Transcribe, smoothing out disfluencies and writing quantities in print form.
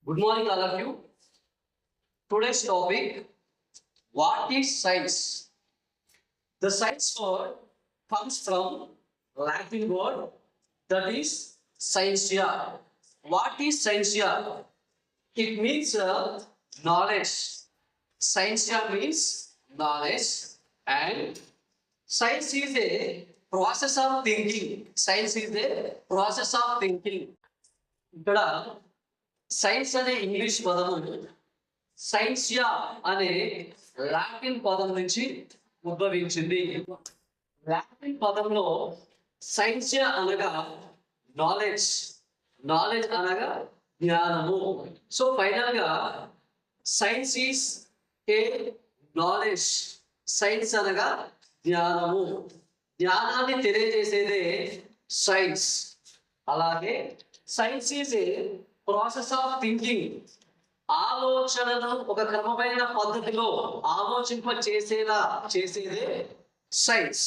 Good morning, all of you. Today's topic: what is science? The science word comes from Latin word that is scientia. What is scientia? It means knowledge. Scientia means knowledge, and science is a process of thinking. Science is a process of thinking. ఇక్కడ science అనే English పదము సైన్సియా అనే Latin పదం నుంచి ఉద్భవించింది. Latin పదంలో సైన్సియా అనగా knowledge, knowledge అనగా జ్ఞానము. సో ఫైనల్ గా science is a knowledge. Science అనగా జ్ఞానము, జ్ఞానాన్ని తెలియజేసేదే సైన్స్. అలాగే science is a process of thinking. ఆలోచనను ఒక క్రమమైన పద్ధతిలో ఆలోచింప చేసేలా చేసేదే సైన్స్.